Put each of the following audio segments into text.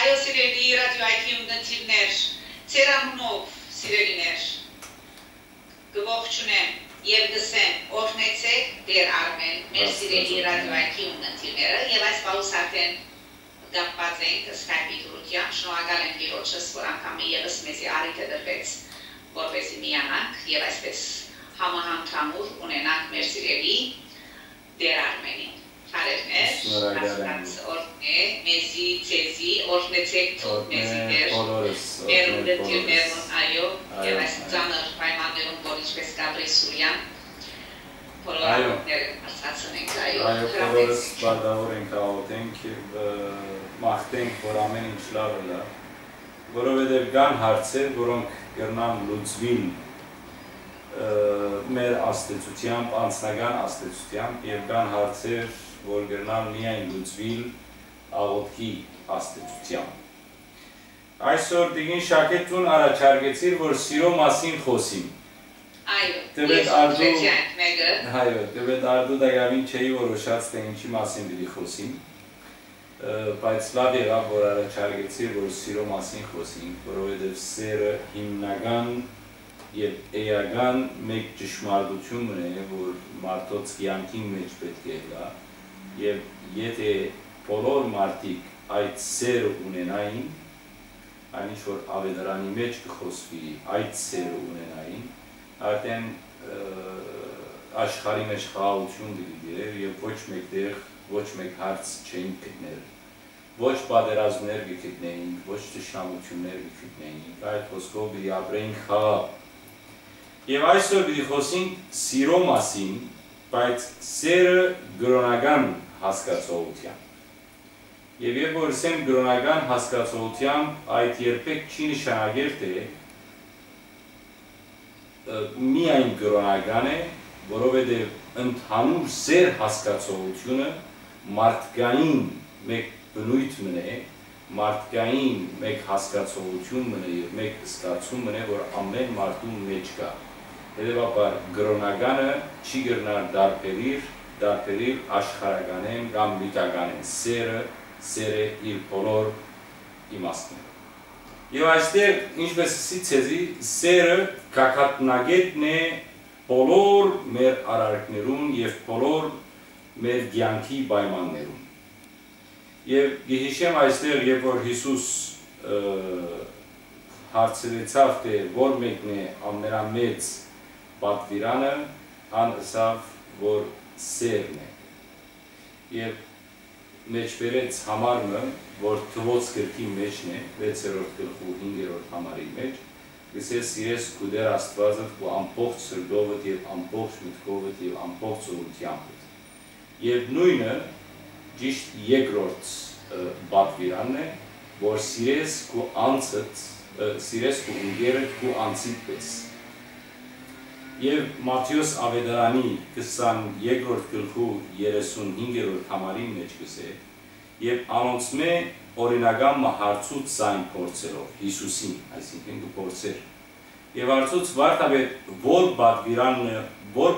Այո, սիրելի ռադիոյի ունեցիվներ, ծերանունով սիրելիներ, գողջունեմ և գսեմ օրհնեցեք Տեր Արմեն, մեր սիրելի ռադիոյի ունեցիվները և այս պահուս արդեն կապված ենք Skype-ի դրությամբ, շնորհակալ եմ Տիրոջս, որ անգամ ևս մեզի առիթ դրվեց, որպեսզի միանանք և այսպես համահամթամուր ունենանք մեր սիրելի Տեր Արմենին։ Հարերներ, ասկաց օրհնե, մեզի, ցեզի, օրհնեցեք թող մեզի Տեր, մեր ունեցիվներն այո, և այս ծանր պայմաններում, որ ինչպես Գաբրիել Սուրյան, բոլոր աղոթները արծացնենք, այո, բոլորս բադավոր ենք աղոթենք և մաղթենք, որ ամեն ինչ լավ է, որովհետև կան հարցեր, որոնք կրնան լուծվիլ մեր աստեցությամբ, անձնական աստեցությամբ և կան հարցեր, որ կրնան միայն լուծվիլ աղոթքի աստեցությամբ։ Այսօր դիգին շակետուն առաջարկեցիր, որ սիրո մասին խոսիմ։ Այո, ես ուղղեցյանք մեկը։ Այո, դեպետ արդու դագավին չէի որոշած, թե ինչի մասին դիգի խոսիմ, բայց լավ եղավ, որ առաջարկեցիր, որ սիրո մասին խոսիմ, որովհետև սերը հիմնական և էական մեկ ճշմարտությունն է, որ մարդոց կյանքի մեջ պետք է գա, և եթե բոլոր մարդիկ այդ սերը ունենային, այն ինչ որ ավետարանի մեջ կխոսվի այդ սերը ունենային, արդեն աշխարհի մեջ խաղաղություն դիգեր և ոչ մեկտեղ, ոչ մեկ հարց չէին գտնել, ոչ պատերազմներ կգտնեինք, ոչ թշնամություններ կգտնեինք, այդ խոսքով պիտի ապրեինք խաղաղ։ Եվ այսօր պիտի խոսենք սիրո մասին, բայց սերը կրոնական հասկացողությամբ։ Եվ երբ որ ասեմ կրոնական հասկացողությամբ, այդ երբեք չի նշանակել, թե միայն կրոնական է, որովհետև ընդհանուր սեր հասկացողությունը մարդկային մեկ բնույթն է, մարդկային մեկ հասկացողությունն է և մեկ զգացումն է, որ ամեն մարդու մեջ կա։ Հետևաբար կրոնականը չի կրնար դարբերիր աշխարհականեն կամ միտականեն սերը իր բոլոր իմաստներով։ Եվ այստեղ, ինչպես ցեզի, սերը գագաթնագետն է բոլոր մեր արարքներում և բոլոր մեր կյանքի պայմաններում։ Եվ գիհիշեմ այստեղ, երբ որ Հիսուս հարցրեցավ, թե որ մեկն է ամենամեծ պատվիրանը, ան ասավ, որ սերն է։ Եվ մեջբերեց համարը, որ թվոց գրքի մեջն է, 6-րդ գլխու 5-րդ համարի մեջ, գսես սիրես քու Տեր Աստվածդ քու ամբողջ սրտովդ և ամբողջ մտքովդ և ամբողջ ուղղությամբ։ Եվ նույնը ճիշտ երկրորդ պատվիրանն է, որ սիրես քու անձդ, սիրես քու ընկերդ քու անձիդ պես։ Եվ Մատթեոս ավետարանի 22-րդ գլխու 35-րդ համարի մեջ գսե, և անոնցմե օրինական հարցուց զայն փորձելով, Հիսուսին, այսինքն դու փորձեր։ Եվ հարցուց վարդապետ, որ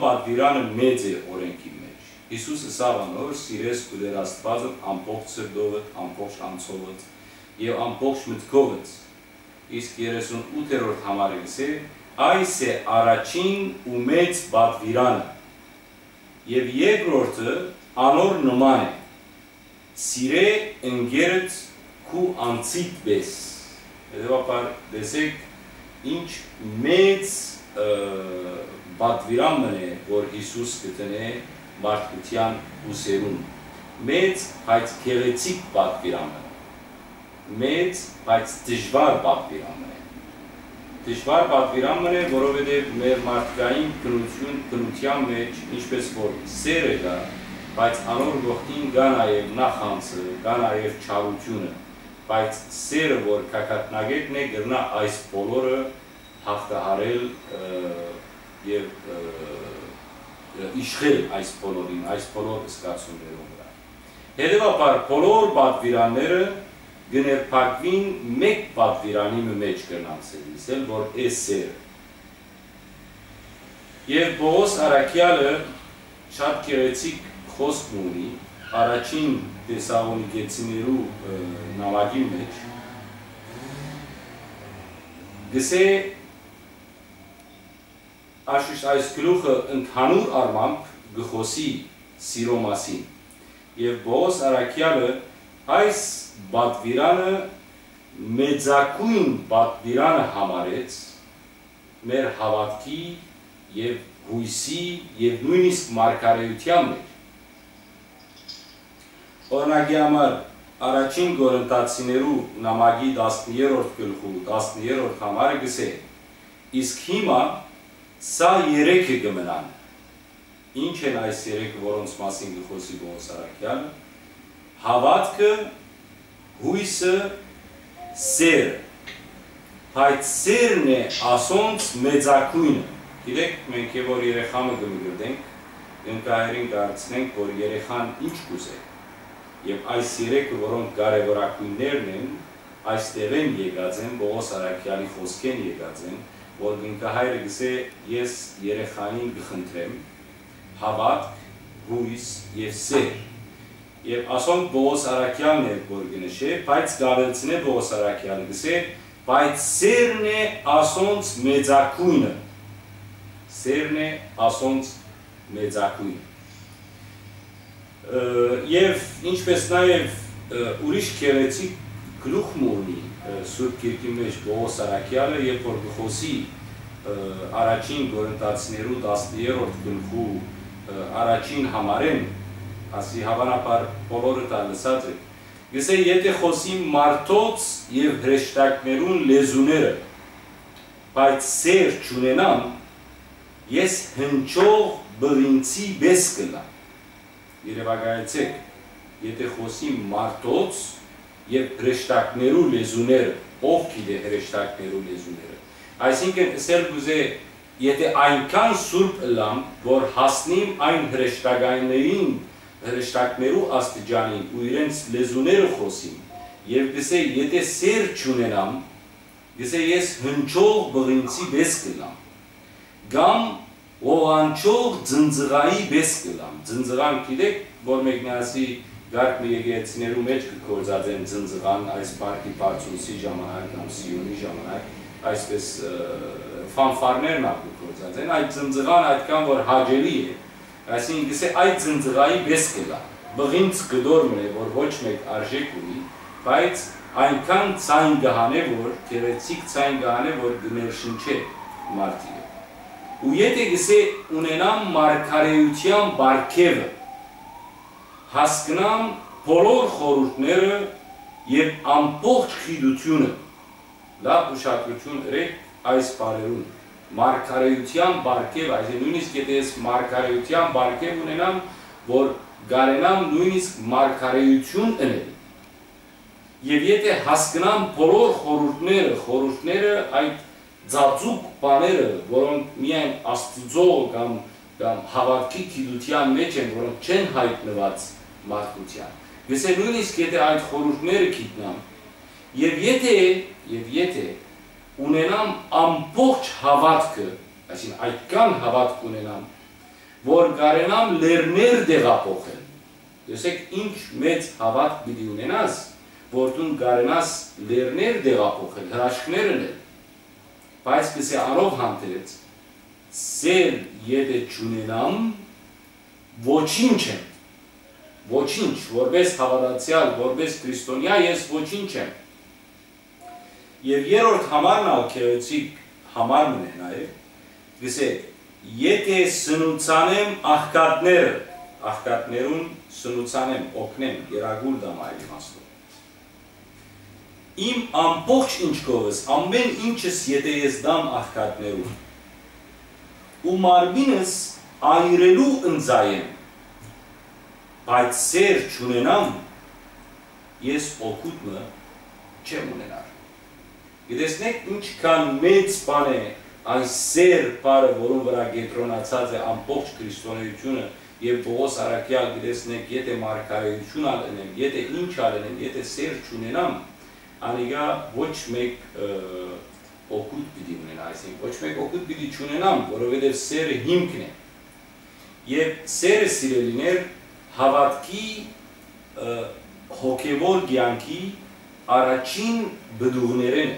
պատվիրանը մեծ է օրենքի մեջ։ Հիսուս ասավ անոր, սիրես քու Տեր Աստվածդ ամբողջ սրտովդ, ամբողջ անձովդ և ամբողջ մտքովդ։ Իսկ 38-րդ համարը գսե, այս է առաջին ու մեծ պատվիրանը, և երկրորդը անոր նման է, սիրե ընկերդ քու անձիդ պես։ Հետևաբար տեսեք, ինչ մեծ պատվիրանն է, որ Հիսուս գտնե մարդկության ուսերուն։ Մեծ, բայց գեղեցիկ պատվիրանն է, մեծ, բայց դժվար պատվիրանն է։ Դժվար պատվիրանն է, որովհետև մեր մարդկային բնության մեջ, ինչպես որ սերը կա, բայց անոր գողքին կա նաև նախանձը, կա նաև չարությունը, բայց սերը, որ գագաթնագետն է, կրնա այս բոլորը հաղթահարել և իշխել այս բոլորին, այս բոլոր զգացումներով վրա։ Հետևաբար բոլոր պատվիրանները գներփակվին մեկ պատվիրանի մեջ կրնանցել, որ է սերը։ Եվ Պողոս առաքյալը շատ գեղեցիկ խոսք ունի, առաջին Թեսաղոնիկեցիներու նամակի մեջ գսե այս գլուխը ընդհանուր առմամբ գխոսի սիրո մասին եւ Պողոս Արաքյալը այս բադվիրանը մեծակույն բադվիրանը համարեց մեր հավատքի եւ հույսի եւ նույնիսկ մարգարեության մեջ։ Օրինակի համար առաջին Կորինթացիներու նամակի 10-րդ գլխու 10-րդ համարը գսե. իսկ հիմա սա երեքը կմնան։ Ինչ են այս երեքը, որոնց մասին գխոսի Պողոս Արաքյալը, հավատքը, հույսը, սերը, բայց սերն է ասոնց մեծակույնը։ Գիտեք, մենք և որ երեխամը գմգրդենք, ընկահերին կարծնենք, որ երեխան ինչ կուզե։ Եվ այս երեքը, որոնք կարևորակույններն են, այստեղ են եկած են, Պողոս Արաքյալի խոսքեն եկած են, որ ընկահայրը գսե ես երեխային գխնդրեմ, հավատք, հույս և սեր։ Եվ ասոնք Պողոս Արաքյալն էր, որ գնշե, բայց գավելցին է Պողոս Արաքյալը գսե, բայց սերն է ասոնց մեծակույնը։ Սերն է ասոնց մեծակույնը։ Եվ ինչպես նաև ուրիշ քեղեցիկ գլուխ ունի Սուրբ Գիրքի մեջ Պողոս Արաքյալը, երբ որ գխոսի առաջին Կորինթացիներու 10-րդ գլխու առաջին համարեն, ասի հավանաբար բոլորը լսած եք, գսե եթե խոսի մարդոց և հրեշտակներուն լեզուները, բայց սեր չունենամ, ես հնչող բղինցի բես կլամ։ Երևակայեցեք, եթե խոսի մարդոց և հրեշտակներու լեզուները, ով գիտե հրեշտակներու լեզուները, այսինքն ասել գուզե, եթե այնքան սուրբ լամ, որ հասնիմ այն հրեշտակներու աստիճանին ու իրենց լեզուները խոսիմ, և գսե, եթե սեր չունենամ, գսե ես հնչող բղինցի բես կլամ, գամ ողանչող ձնձղայի բես կլամ, ձնձղան գիտեք, որ մեկնասի գարկ մի եկեղեցիներու մեջ կգործած են ձնձղան այս պարկի պարծունսի ժամանակ կամ սիյոնի ժամանակ, այսպես ֆանֆարներն ակգործած են, այդ ձնձղան այդքան, որ հաջելի է, այսինքն գսե այդ ձնձղայի բես կլա, բղինց կդորմն է, որ ոչ մեկ արժեք ունի, բայց այնքան ցայն գահանե, որ գեղեցիկ ցայն գահանե, որ գներշնչե մարդիկը։ Ու եթե գսե ունենամ մարգարեության բարգևը, հասկնամ բոլոր խորհուրդները եւ ամբողջ խիդությունը, լավ ուշադրություն ըրեք այս բառերուն, մարգարեության բարգև, այսինքն նույնիսկ եթե ես մարգարեության բարգև ունենամ, որ գարենամ նույնիսկ մարգարեություն ընել։ Եվ եթե հասկնամ բոլոր խորհուրդները այդ ձածուկ բաները, որոնք միայն Աստծո կամ հավատքի գիտության մեջ են, որոնք չեն հայտնված մարդկության։ Գսե նույնիսկ եթե այդ խորհուրդները գիտնամ, եւ եթե ունենամ ամբողջ հավատքը, այսինքն այդքան հավատք ունենամ, որ կարենամ լեռներ դեղափոխել։ Տեսեք ինչ մեծ հավատք պիտի ունենաս, որ դու կարենաս լեռներ դեղափոխել, հրաշքներ անել։ Բայց գսե անով հանդերձ, սեր եթե չունենամ, ոչինչ եմ, ոչինչ, որպես հավատացյալ, որպես քրիստոնյա ես ոչինչ եմ։ Եվ երրորդ համարն ալ քեղեցիկ համարն է նաև, գսե, եթե սնուցանեմ աղքատներուն սնուցանեմ, օգնեմ, գերագուլ դամ այլ իմաստով։ Իմ ամբողջ ինչ կովս, ամեն ինչս եթե ես դամ աղքատներուն, ու մարմինս այրելու ընձայեմ, բայց սեր չունենամ, ես օգուտը չեմ ունենար։ Գիտեսնեք ինչքան մեծ բան է այս սեր բարը, որում վրա գետրոնացած է ամբողջ քրիստոնեությունը եւ Պողոս Արաքյալ գիտեսնեք, եթե մարգարեություն ալենեմ, եթե ինչ ալենեմ, եթե սեր չունենամ, անիգա ոչ մեկ օգուտ պիտի ունենա, այսինքն ոչ մեկ օգուտ պիտի չունենամ, որովհետեւ սերը հիմքն է։ Եվ սերը սիրելիներ հավատքի հոգևոր կյանքի առաջին բդուղներն է։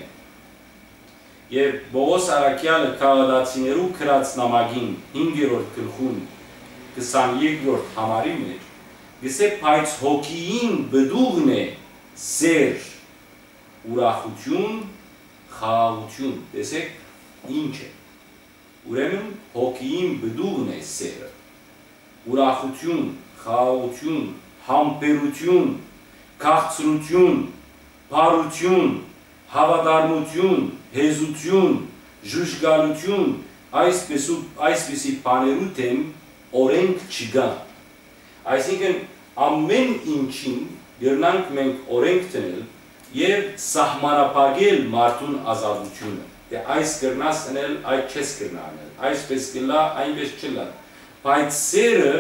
Եվ Պողոս Արաքյալը քաղաքացիներու գրած նամակին 5-րդ գլխում 22-րդ համարի մեջ գսե բայց հոգին բդուղն է սեր, ուրախություն, խաղաղություն, տեսեք ինչ է։ Ուրեմն հոգին բդուղն է սերը, ուրախություն, խաղաղություն, համբերություն, քաղցրություն, բարություն, հավատարմություն, հեզություն, ժուժգալություն, այսպիսի բաներու դեմ օրենք չկա։ Այսինքն ամեն ինչին գրնանք մենք օրենք տնել եւ սահմանափակել մարդուն ազատությունը։ Դե այս կրնաս անել, այդ չես կրնա անել, այսպես կլա, այնպես չլա։ Բայց սերը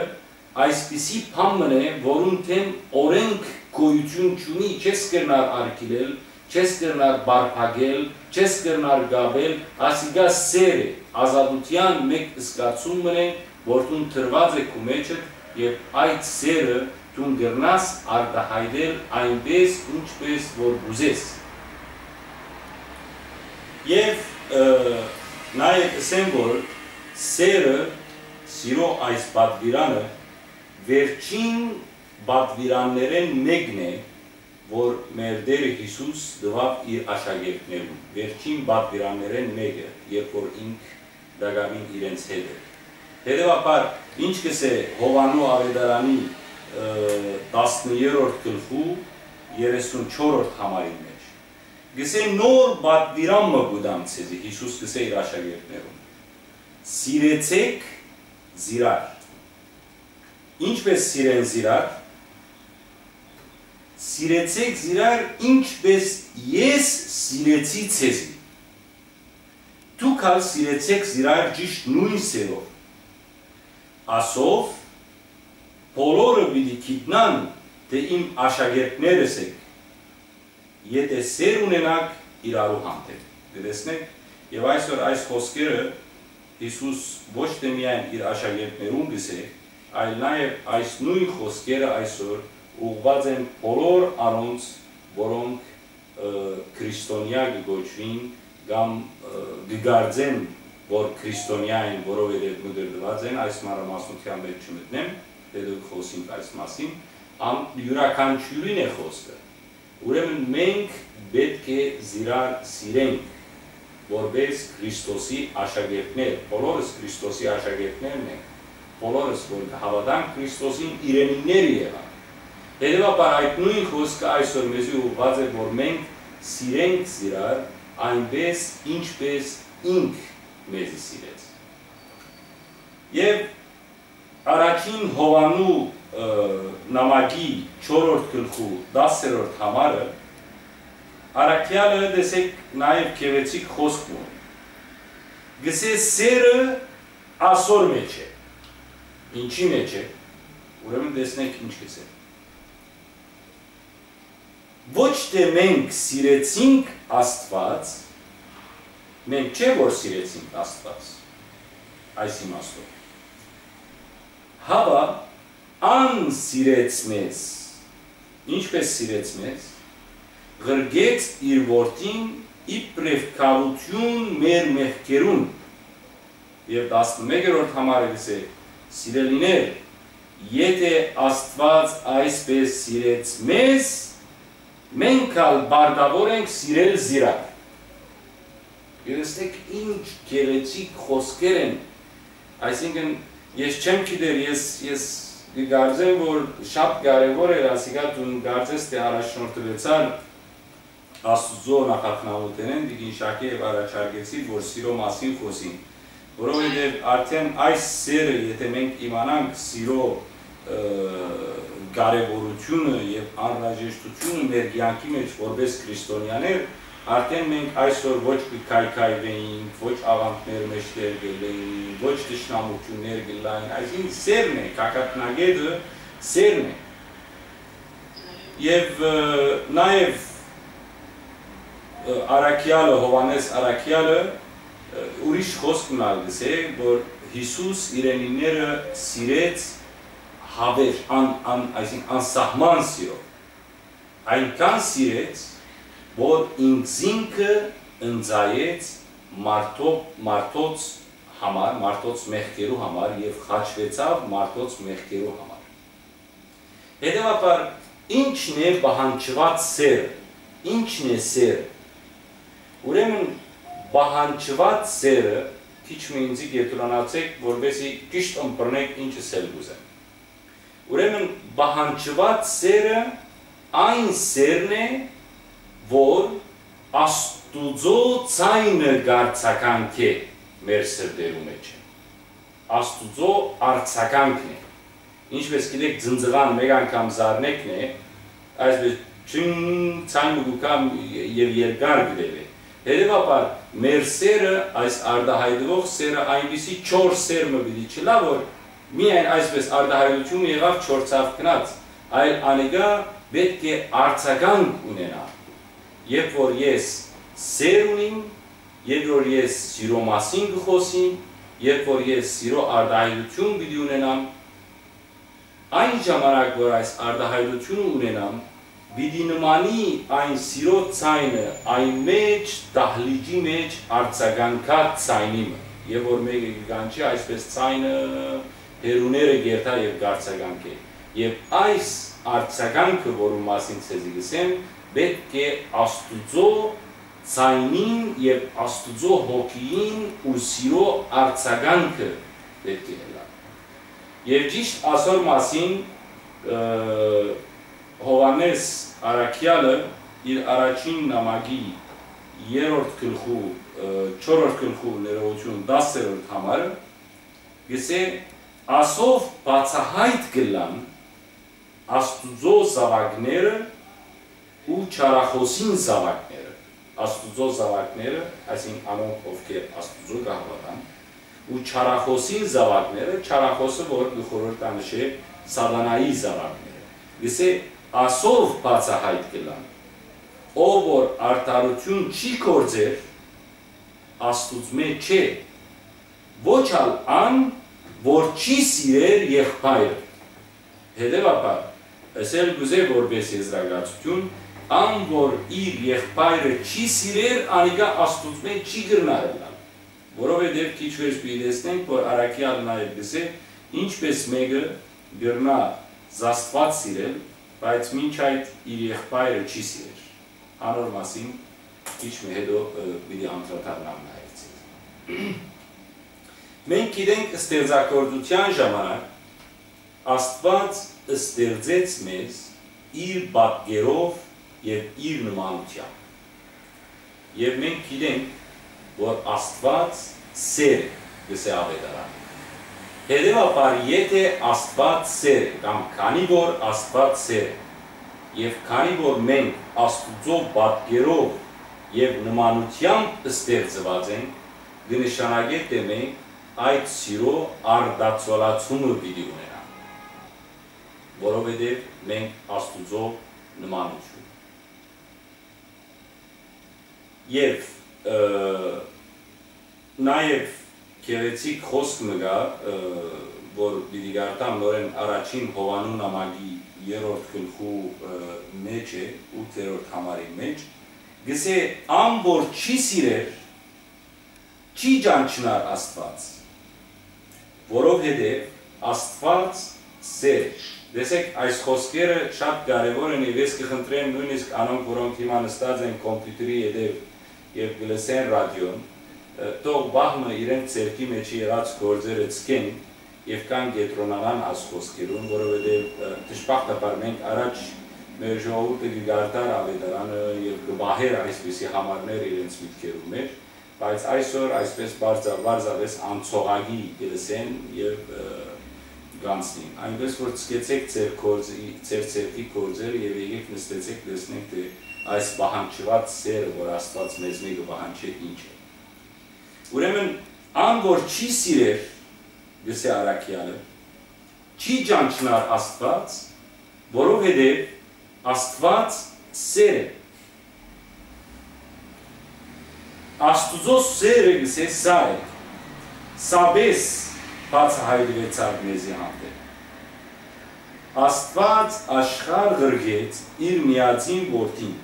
այսպիսի բան է, որում թեմ օրենք գոյություն չունի, չես կրնար արգելել, չես կրնար բարփակել, չես կրնար գաբել, ասիկա սեր է, ազատության մեկ զգացում է, որ դու տրված է քո մեջը եւ այդ սերը դու կրնաս արտահայտել այնպես, ինչպես որ ուզես։ Եվ նաեւ ասեմ, որ սերը, սիրո այս պատվիրանը վերջին պատվիրաններեն մեկն է, որ մեր Տերը Հիսուս տվավ իր աշակերտներուն, վերջին պատվիրաններեն մեկը, երբ որ ինք դակավին իրենց հետ է։ Հետևաբար, ինչ կսե Հովանու Ավետարանի 10-րդ գլխու 34-րդ համարի մեջ։ Գսե նոր պատվիրան մը գուդամ ցեզի, Հիսուս գսե իր աշակերտներուն։ Սիրեցեք զիրար։ Ինչպես սիրեն զիրար, սիրեցեք զիրար, ինչպես ես սիրեցի ցեզի։ Դուք ալ սիրեցեք զիրար ճիշտ նույն սերով։ Ասով, բոլորը պիտի գիտնան, թե իմ աշակերտներս եք, եթե սեր ունենաք իրարու հանդեպ։ Տեսնեք, եւ այսօր այս խոսքերը Հիսուս ոչ թե միայն իր աշակերտներուն գսե, այլ նաեւ այս նույն խոսքերը այսօր ուղղված են բոլոր անոնց, որոնք քրիստոնյա կգոչվին կամ կգարձեն, որ քրիստոնյա են, որովհետև մդրդված են, այս մանրամասնության մեջ չմտնեմ, դե խոսենք այս մասին, յուրաքանչյուրին է խոսքը։ Ուրեմն մենք պետք է զիրար սիրենք, որպես Քրիստոսի աշակերտներ, բոլորս Քրիստոսի աշակերտներն ենք, բոլորս որ հավատանք Քրիստոսին իրենիներ եղան։ Հետևաբար այդ նույն խոսքը այսօր մեզի ուղղված է, որ մենք սիրենք զիրար այնպես, ինչպես ինք մեզի սիրեց։ Եվ առաջին Հովանու նամակի 4-րդ գլխու 10-րդ համարը Արաքյալը տեսեք նաև քևեցիկ խոսք ունի։ Գսե սերը ասոր մեջ է։ Ինչի մեջ է։ Ուրեմն տեսնենք ինչ գսե։ Ոչ թե մենք սիրեցինք Աստված, մենք չէ որ սիրեցինք Աստված, այս իմաստով։ Հավա ան սիրեց մեզ, ինչպես սիրեց մեզ, գրգեց իր որդին իբրև կավություն մեր մեղքերուն, և 11-րդ համարը գսե, սիրելիներ, եթե Աստված այսպես սիրեց մեզ, մենք ալ բարգավոր ենք սիրել զիրար։ Երստեք ինչ գեղեցիկ խոսքեր են, այսինքն ես չեմ գիտեր, ես գարձեմ, որ շատ կարևոր էր, ասիկա դուն գարձես, թե առաջնորդվեցար Աստուծո նախակնավութենեն, դիգին շակի և առաջարգեցի, որ սիրո մասին խոսին, որովհետև արդեն այս սերը, եթե մենք իմանանք սիրո կարևորությունը և անհրաժեշտությունը մեր կյանքի մեջ որպես քրիստոնյաներ, արդեն մենք այսօր ոչ կքայքայվեինք, ոչ աղանդներ մեջտեր գելեին, ոչ թշնամություններ գլային, այսինքն սերն է, կակատնագետը սերն է։ Եվ նաև Արաքյալը, Հովանես Արաքյալը ուրիշ խոսք մնալ գսե, որ Հիսուս իրենիները սիրեց հավեր, անսահման սիրով, այնքան սիրեց, որ ինքզինքը ընձայեց մարդոց համար, մարդոց մեղքերու համար և խաչվեցավ մարդոց մեղքերու համար։ Հետևաբար, ինչն է բահանջված սերը, ինչն է սերը։ Ուրեմն բահանջված սերը, քիչ մի ինձի գետուրանացեք, որպեսզի ճիշտ ըմբռնեք ինչս էլ ուզեմ։ Ուրեմն բահանջված սերը այն սերն է, որ Աստուծո ցայնը գարցականք է մեր սրտերու մեջ։ Աստուծո արձականքն է։ Ինչպես գիտեք, ձնձղան մեկ անգամ զարնեկն է, այսպես չն ցայնը գուկամ եւ երկար գրել է։ Հետևաբար մեր սերը, այս արդահայտվող սերը այնպիսի 4 սեր մը պիտի չլա, որ միայն այսպես արդահայտություն եղավ 4-ով գնաց, այլ անիկա պետք է արձականք ունենա։ Երբ որ ես սեր ունիմ, երբ որ ես սիրո մասին կխոսիմ, երբ որ ես սիրո արդահայտություն պիտի ունենամ, այն ժամանակ, որ այս արդահայտությունը ունենամ, պիտի նմանի այն սիրո ցայնը, այն մեջ, դահլիճի մեջ արձականքած ցայնիմը, եւ որ մեկը գանչի այսպես ցայնը հերուները գերտա եւ գարցականք է։ Եվ այս արձականքը, որու մասին ցեզի գսեմ, պետք է Աստուծո ցայնին եւ Աստուծո հոգին ու սիրո արձականքը պետք է լա։ Եվ ճիշտ ասոր մասին Հովանես Արաքյալը իր առաջին նամակի 3-րդ գլխու 4-րդ գլխու ներողություն 10-րդ համարը գսե ասով բացահայտ կլան Աստուծո զավակները ու չարախոսին զավակները, Աստուծո զավակները, այսինքն անոնք ովքեր Աստուծո կհավատան, ու չարախոսին զավակները, չարախոսը որ գխորհրդանշ է սատանայի զավակները։ Գսե ասով բացահայտ կլան, ով որ արդարություն չի կործեր, Աստուծմե չէ, ոչ ալ ան, որ չի սիրեր եղբայրը։ Հետևաբար, ասել գուզե որպես եզրակացություն, ան որ իր եղբայրը չի սիրեր, անիկա Աստուծմե չի գրնարելան։ Որովհետև քիչ վերջ պիտեսնենք, որ Արաքյալն այլ գսե, ինչպես մեկը գրնա Աստված սիրել, բայց մինչ այդ իր եղբայրը չի սիրեր։ Անոր մասին քիչ մի հետո պիտի անդրադառնամ նայեցի։ Մենք գիտենք ստեղծագործության ժամանակ Աստված ստեղծեց մեզ իր պատկերով եւ իր նմանությամբ։ Եվ մենք գիտենք, որ Աստված սեր է, գսե ավետարանը։ Հետևաբար, եթե Աստված սեր է, կամ քանի որ Աստված սեր է, եւ քանի որ մենք Աստուծո պատկերով եւ նմանությամբ ստեղծված ենք, կնշանակե թե մենք այդ սիրո արդացոլացումը պիտի ունենանք, որովհետև մենք Աստուծո նմանություն։ Եվ նաև գեղեցիկ խոսք մգա, որ պիտի գարտամ նորեն առաջին Հովանու նամակի 3-րդ գլխու մեջ է, 8-րդ համարի մեջ, գսե ան որ չի սիրեր, չի ճանչնար Աստված, որովհետև Աստված սեր է։ Դեսեք, այս խոսքերը շատ կարևոր են եւ ես կխնդրեմ նույնիսկ անոնք, որոնք հիմա նստած են կոմպյուտերի հետև եւ գլսեն ռադիոն, թող բահմը իրենց ցերկի մեջ եղած գործերը ցկեն եւ կան գետրոնանան այս խոսքերուն, որովհետեւ դժբախտաբար մենք առաջ մեր ժողովուրդը գարտար ավետարանը եւ գբահեր այսպիսի համարներ իրենց միտքերում մեջ, բայց այսօր այսպես բարձրավարձ անցողագի գլսեն եւ գանցնին։ Այնպես որ ցկեցեք ձեր ցերկի գործերը եւ եկեք նստեցեք տեսնեք թե այս բահանջված սերը, որ Աստված մեզ մեկը բահանջի ինչ է։ Ուրեմն ան որ չի սիրեր, գսե Արաքյալը, չի ճանչնար Աստված, որովհետև Աստված սեր է։ Աստուծո սերը գսե սա է, սաբես բացահայտվեցավ մեզի հանդեպ։ Աստված աշխարհ ղրգեց իր միածին որդին,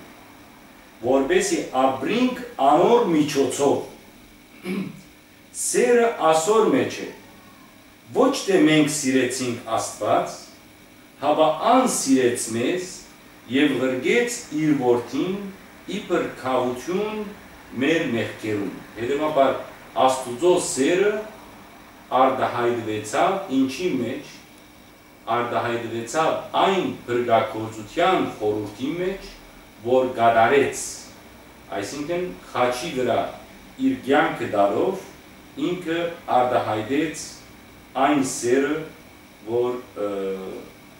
որպեսզի ապրինք անոր միջոցով։ Սերը ասոր մեջ է, ոչ թե մենք սիրեցինք Աստված, հապա ան սիրեց մեզ եւ ղրգեց իր որդին իբր քավություն մեր մեղքերում։ Հետևաբար Աստուծո սերը արդահայտվեցավ ինչի մեջ, արդահայտվեցավ այն փրկագործության խորհրդի մեջ, որ գադարեց, այսինքն խաչի վրա իր կյանքը դալով ինքը արդահայտեց այն սերը, որ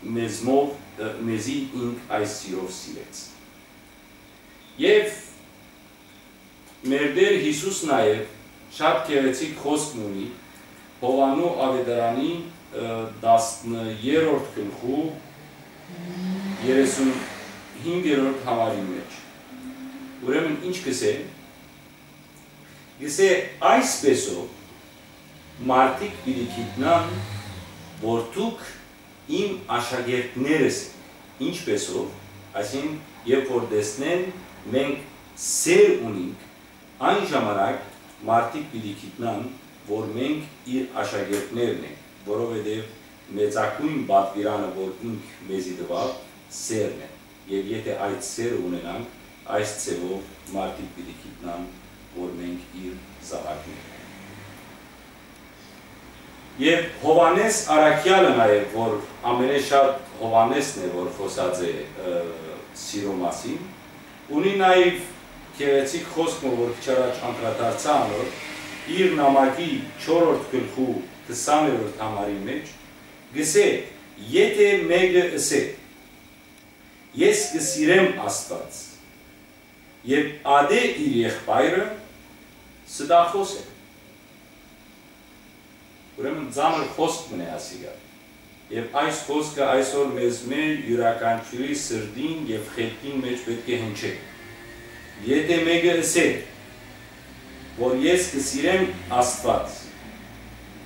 մեզի ինք այս սիրով սիրեց։ Եվ մեր Տեր Հիսուս նաև շատ գեղեցիկ խոսք ունի Հովանու Ավետարանի 10-րդ գլխու 35-րդ համարի մեջ։ Ուրեմն ինչ գսե։ Գսե այսպեսով մարդիկ պիտի գիտնան, որ դուք իմ աշակերտներս ինչպեսով, այսինքն երբ որ տեսնեն մենք սեր ունենք, այն ժամանակ մարդիկ պիտի գիտնան, որ մենք իր աշակերտներն ենք, որովհետև մեծակույն պատվիրանը, որ ինք մեզի տվավ, սերն է։ Եվ եթե այդ սերը ունենանք, այս ձևով մարդիկ պիտի գիտնան, որ մենք իր զավակներն ենք։ Եվ Հովանես Արաքյալը նաև, որ ամենաշատ Հովանեսն է, որ խոսած է սիրո մասին, ունի նաև գեղեցիկ խոսքը, որ քիչ առաջ անդրադարձա անոր, իր նամակի 4-րդ գլխու 20-րդ համարի մեջ, գսե, եթե մեկը ասե, ես կսիրեմ Աստված, եւ ադե իր եղբայրը, սդախոս է։ Ուրեմն ծանր խոսք մնե ասիգա։ Եվ այս խոսքը այսօր մեզ մեր յուրաքանչյուրի սրտին եւ խելքին մեջ պետք է հնչի։ Եթե մեկը ասե, որ ես կսիրեմ Աստված,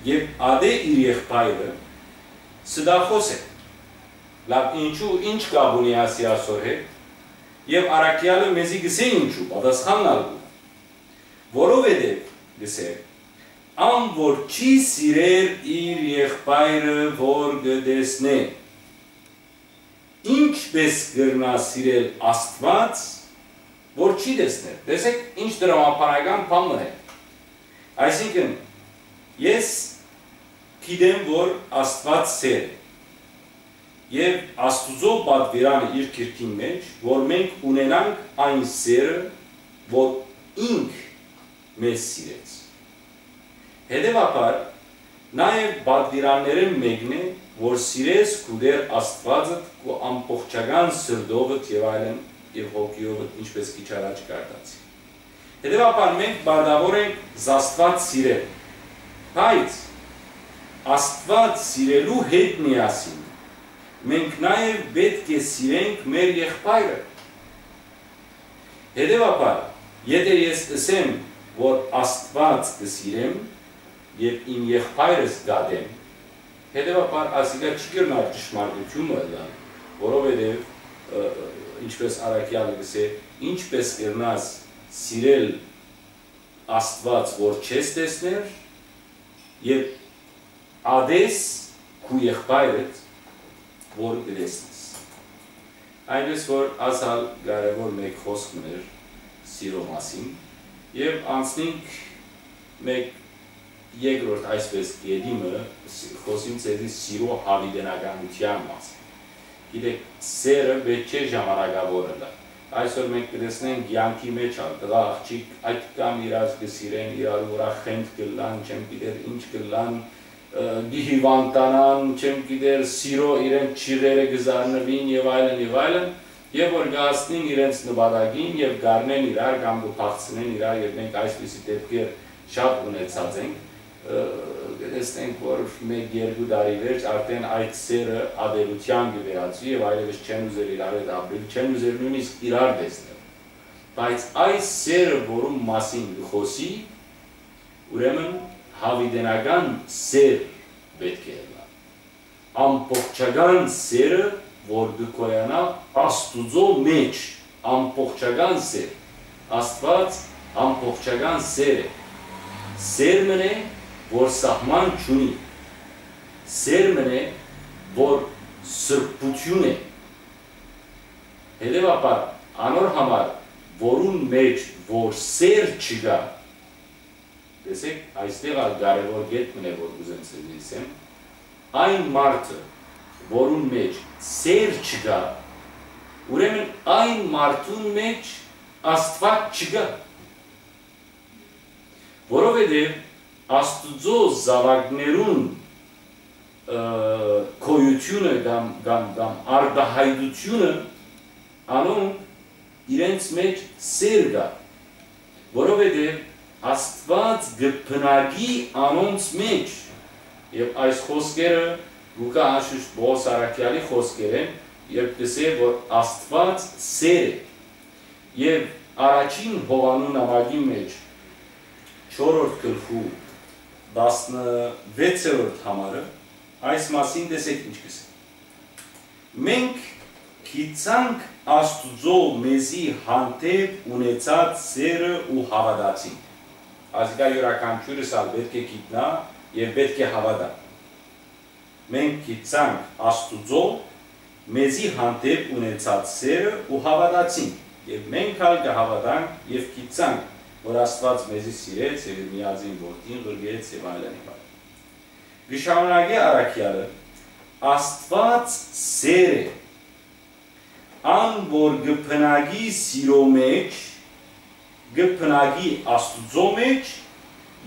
եւ ադե իր եղբայրը, սդախոս է։ Լավ ինչու ինչ կապ ունի ասի այսօր հետ, եւ Արաքյալը մեզի գսե ինչու, պատասխանն ալու։ Որովհետեւ գսե ան որ չի սիրեր իր եղբայրը, որ գտեսնե, ինչպես կրնա սիրել Աստված, որ չի տեսնել։ Տեսեք, ինչ դրամապանական բան է։ Այսինքն, ես գիտեմ, որ Աստված սեր է։ Եվ Աստուծո պատվիրանը իր քրքին մեջ, որ մենք ունենանք այն սերը, որ ինք մեզ սիրեց։ Հետևաբար, նաև պատվիրաններն մեկն է, որ սիրես կուդեր Աստվածըդ ու ամբողջական սրդովըդ եւ այլն եւ հոգիովըդ ինչպես քիչ առաջ կարդացի։ Հետևաբար մենք բարդավոր ենք Աստված սիրել։ Բայց Աստված սիրելու հետ միասին մենք նաև պետք է սիրենք մեր եղբայրը։ Հետևաբար, եթե ես ասեմ, որ Աստված կսիրեմ եւ իմ եղբայրս գադեմ, հետևաբար ասիկա չի կրնար ճշմարտությունը լան, որովհետեւ ինչպես Արաքյալը գսե, ինչպես կրնաս սիրել Աստված, որ չես տեսներ եւ ադես քու եղբայրդ որ գտեսնես։ Այնպես որ ասալ կարևոր մեկ խոսք մներ սիրո մասին եւ անցնենք մեկ երկրորդ այսպես գեդիմը խոսիմ ցեզի սիրո հավիտենականության մասին։ Գիտեք, սերը պետք չէ ժամանակավորը լա։ Այսօր մենք կտեսնենք յանքի մեջ տղա աղջիկ այդ կամ իրար կսիրեն, իրար վրա խենթ կլան, չեմ գիտեր ինչ կլան, գիհիվանտանան, չեմ գիտեր սիրո իրեն չիրերը գզարնվին եւ այլն, եւ որ գասնին իրենց նպատակին եւ գարնեն իրար կամ փախցնեն իրար եւ մենք այսպիսի դեպքեր շատ ունեցած ենք, տեսնենք որ 1-2 տարի վերջ արդեն այդ սերը ադելության կվերածվի եւ այլևս չեն ուզել իրար հետ ապրել, չեն ուզել նույնիսկ իրար տեսնել։ Բայց այս սերը, որում մասին խոսի, ուրեմն հավիտենական սեր պետք է լա։ ամբողջական սերը, որ գկոյանա Աստուծո մեջ, ամբողջական սեր, Աստված ամբողջական սեր է, սերմն է, որ սահման չունի, սերմն է, որ սրբություն է, հետևաբար անոր համար, որուն մեջ, որ սեր չկա, տեսեք, այստեղ կարևոր կետ մն է, որ ուզեմ ցույց այն մարդը, որուն մեջ սեր չկա, ուրեմն այն մարդուն մեջ Աստված չկա, որովհետև Աստուծո զավակներուն քոյությունը կամ արտահայտությունը անոնք իրենց մեջ սեր կա, որովհետև Աստված գբնագի անոնց մեջ, եւ այս խոսքերը Լուկա անշուշտ Պողոս Արաքյալի խոսքեր են, երբ կսե, որ Աստված սեր է, եւ առաջին Հովանու նամակի մեջ 4-րդ գլխու 16-րդ համարը այս մասին տեսեք ինչ կսե։ Մենք գիտանք Աստուծո մեզի հանդեպ ունեցած սերը ու հավատացինք։ Այսինքն յուրաքանչյուրս պետք է գիտնա եւ պետք է հավատա։ Մենք գիտանք Աստուծո մեզի հանդեպ ունեցած սերը ու հավատացինք եւ մենք ալ կհավատանք եւ գիտանք, որ Աստված մեզի սիրեց եւ միածին որդին ղրգեց եւ այլն։ Գշարունակի Արաքյալը, Աստված սեր է, ան որ գբնագի սիրո մեջ, գբնագի Աստուծո մեջ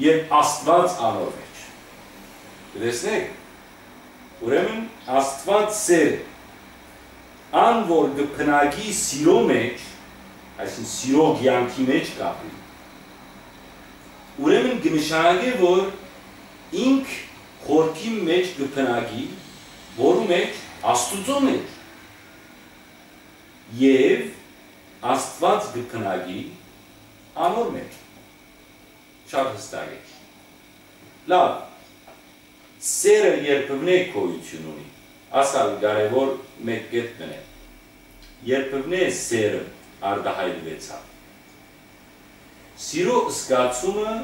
եւ Աստված անոր մեջ։ Տեսնեք, ուրեմն Աստված սեր է, ան որ գբնագի սիրո մեջ, այսինքն սիրո կյանքի մեջ կապի, ուրեմն կնշանակի, որ ինք խորքի մեջ գբնագի, որու մեջ Աստուծո մեջ, եւ Աստված գբնագի անոր մեջ, շատ հստակ է։ Լավ, սերը երբևնե գոյություն ունի, ասալ կարևոր մեկ կետ մնե, երբևնե սերը արտահայտվեցավ։ Սիրո զգացումը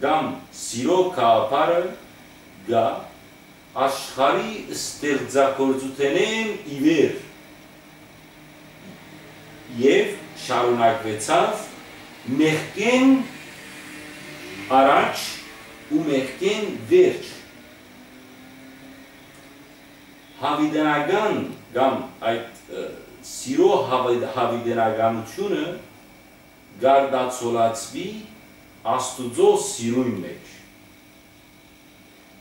կամ սիրո գաղափարը գա աշխարհի ստեղծագործութենեն ի վեր եւ շարունակվեցավ մեղքեն առաջ ու մեղքեն վերջ։ Հավիդենական կամ այդ սիրո հավիդենականությունը գարդացոլացվի Աստուծո սիրուն մեջ,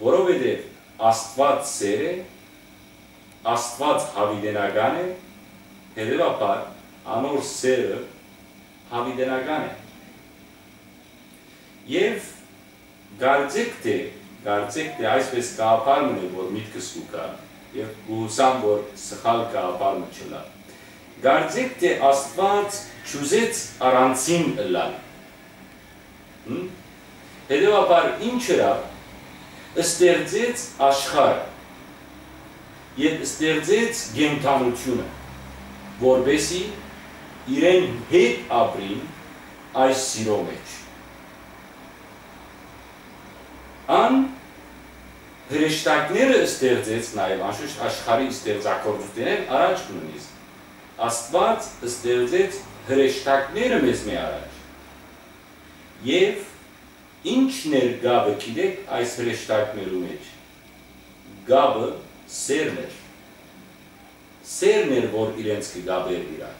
որովհետև Աստված սեր է, Աստված հավիդենական է, հետևաբար անոր սերը հավիդենական է։ Եվ գարձեք թե այսպես կաղապարն է, որ միտքս կուկա, և գուսամ, որ սխալ կաղապարն չլա։ Գարձեք թե Աստված չուզեց առանցին լալ։ Հետևաբար ինչ էրա, ստեղծեց աշխարհը եւ ստեղծեց գենթանությունը, որբեսի իրեն հետ ապրին այս սիրո մեջ։ Ան հրեշտակները ստեղծեց նաեւ անշուշտ աշխարհի ստեղծագործություններ առաջ նույնիսկ Աստված ստեղծեց հրեշտակները մեզ մի առաջ։ Եվ ինչն էր գաբը, գիտեք, այս հրեշտակներու մեջ, գաբը սերն էր, որ իրենց կգաբեր իրար,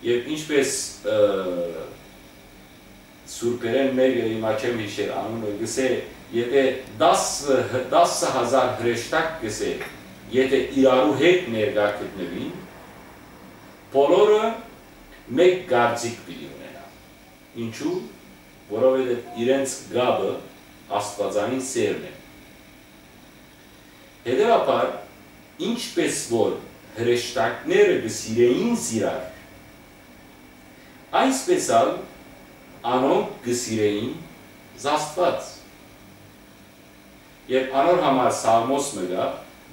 և ինչպես սուրպերեն մեկը հիմա չեմ հիշեր անունը գսե, եթե 10,000 հրեշտակ գսե, եթե իրարու հետ ներգա գտնվին, բոլորը մեկ գարձիկ պիտի ունենա, ինչու, որովհետև իրենց գաբը աստվածային սերն է։ Հետևաբար, ինչպես որ հրեշտակները գսիրեին սիրար, այսպես ալ անոնք գսիրեին Աստված։ Եվ անոր համար սաղմոս մգա,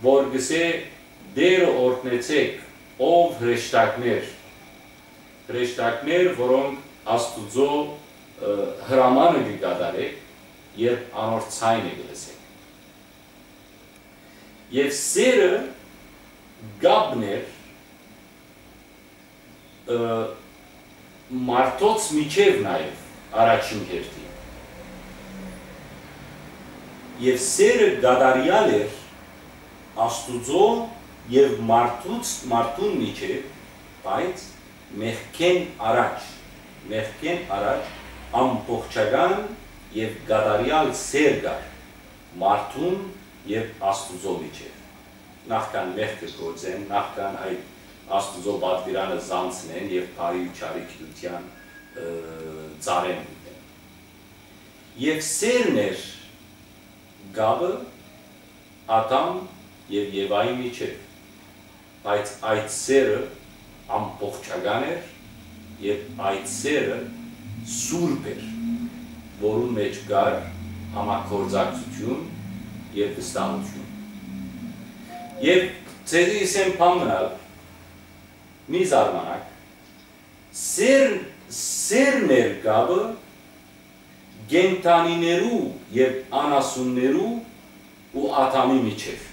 որ գսե դերը օրտնեցեք ով հրեշտակներ, որոնք աստուծո հրամանը գգադարեք, երբ անոր ցայնը գլսեք։ Եվ սերը գաբներ մարդոց միջև նաև առաջին հերթի։ Եվ սերը գադարյալ էր աստուծո և մարդուն միջև, բայց մեղքեն առաջ ամբողջական և գադարյալ սեր կար մարդուն և աստուծո միջև։ Նախքան մեղքը գործեն, նախքան այդ աստուծո պատվիրանը զանցնեն և բարի ու չարի գիտության ծարեն ուտեն։ Եվ սերն էր գաբը Ադամ և Եվայի միջև, բայց այդ սերը ամբողջական էր և այդ սերը սուրբ էր, որում մեջ կար համագործակցություն և վստահություն։ Եվ ձեզի իսեմ պամնալ մի զարմանակ, սերն էր գաբը գենտանիներու և անասուններու ու Ադամի միջև։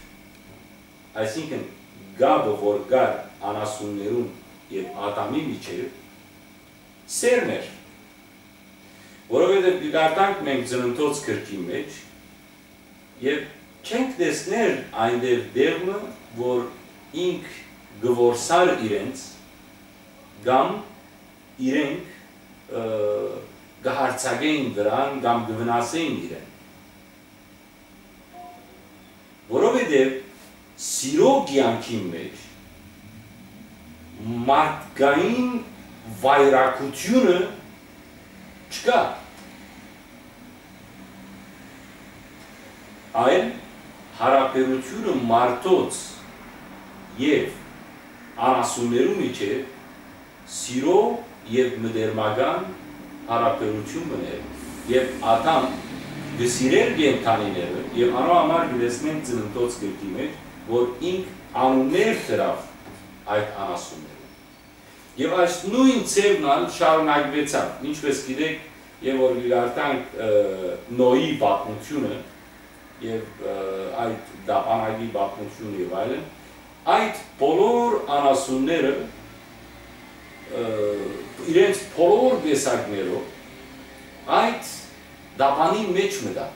Այսինքն գաբը, որ գար անասուններուն և Ադամի միջև, սերն էր, որովհետև գարտանք մենք ծննդոց կրկի մեջ և չենք տեսներ այնտեղ դեղմը, որ ինք գվորսար իրենց կամ իրենք գահարցագեին դրան կամ գվնասեին իրեն։ Որովհետև սիրո կյանքի մեջ մարդկային վայրակությունը չկա։ Այլ հարաբերությունը մարդոց և անասուններու միջև սիրո և մտերմական հարաբերություն մներ և Ադամ գսիրեր կենդանիները և անոր համար գտեսնենք ծննդոց գրքի մեջ, որ ինք անուններ դրավ այդ անասունները։ Եվ այս նույն ցևնալ շարունակվեցավ, ինչպես գիտեք, եւ որ գարտանք Նոյի պատմությունը եւ այդ դապանագի պատմությունը եւ այլն, այդ բոլոր անասունները իրենց բոլոր տեսակներով այդ դապանի մեջ մտա։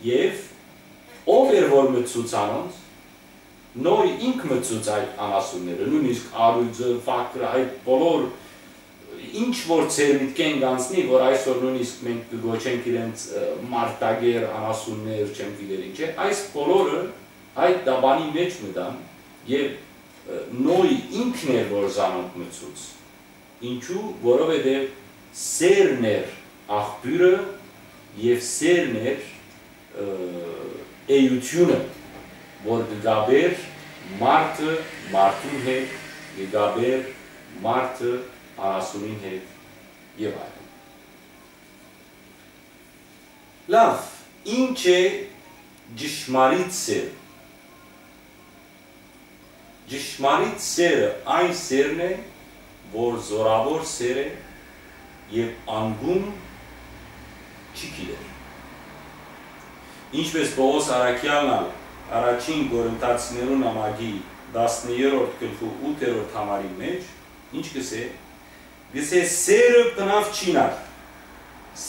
Եվ ով էր որ մտցուց անոնց, Նոյ ինք մտցուց այդ անասունները, նույնիսկ արույձը, ֆակրը, այդ բոլոր ինչ որ ցերմիտքեն գանցնի, որ այսօր նույնիսկ մենք կգոչենք իրենց մարտագեր, անասուններ, չեմ գիտեր ինչ է, այս բոլորը այդ դաբանի մեջ մտան եւ Նոյ ինքն էր որ զանոնք մտցուց։ Ինչու, որովհետեւ սերն էր աղբյուրը եւ սերն էր էությունը, որ գգաբեր մարդը մարդուն հետ, գգաբեր մարդը անասունին հետ եւ այլն։ Լավ, ինչ է ճշմարիտ սեր։ Ճշմարիտ սերը այն սերն է, որ զորավոր սեր է եւ անգում չի գիտեր։ Ինչպես Պողոս Արաքյալն առաջին Կորինթացիներուն ամագի 10-րդ գլխու 8-րդ համարի մեջ ինչ գսե, գսե սերը բնավ չինար,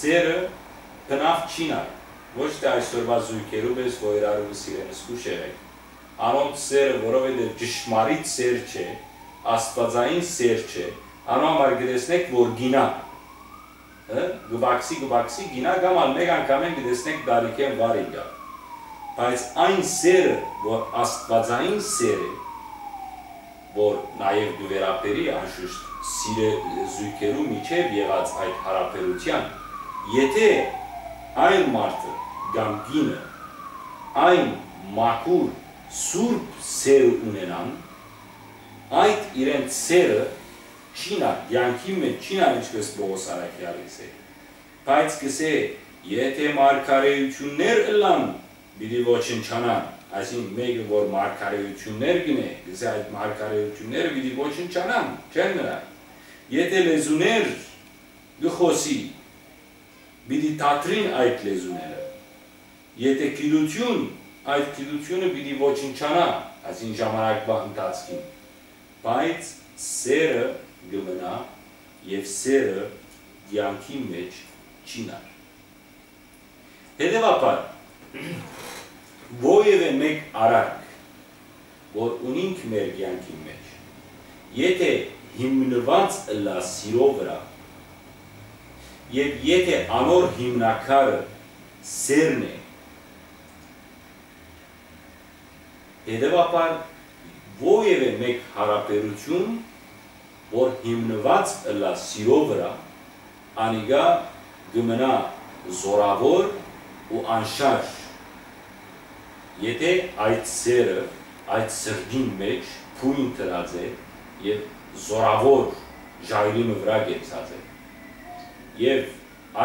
սերը բնավ չինար, ոչ թե այսօրվա զույգերով ես, որ իրարու սիրենս կուշ եղեք, անոնց սերը, որովհետև ճշմարիտ սեր չէ, աստվածային սեր չէ, անոնց համար գտեսնեք, որ գինա, գբաքսի գինա, կամ ալ մեկ անգամ են գտեսնեք դարիքեն վարի գա, բայց այն սերը, որ աստվածային սեր է, որ նաև գվերապերի անշուշտ զույգերու միջև եղած այդ հարաբերության, եթե այն մարդը կամ գինը, այն մաքուր սուրբ սեր ունենան, այդ իրենց սերը չինա, յանքի մեջ չինա ինչպես Պողոս Արաքյալը գսե, բայց գսե Եթե մարգարեություններ ըլան, պիտի ոչնչանան, այսինքն մեկը որ մարգարեություններ գնե, գսե այդ մարգարեությունները պիտի ոչնչանան, չեն նրան։ Եթե լեզուներ գխոսի, պիտի դադրին այդ լեզուները։ Եթե գիտություն, այդ գիտությունը պիտի ոչնչանա, այսինքն ժամանակվա ընթացքին, բայց սերը գմնա եւ սերը կյանքի մեջ չինար։ Հետևաբար, որևէ մեկ արարք, որ ունենք մեր կյանքի մեջ, եթե հիմնված ըլա սիրո վրա, եւ եթե անոր հիմնակարը սերն է, հետևաբար որևէ մեկ հարաբերություն, որ հիմնված ըլա սիրո վրա, անիգա գմնա զորավոր ու անշարժ, եթե այդ սերը, այդ սրդին մեջ փույն տրած է եւ զորավոր ժայռի վրա գեցած է, եւ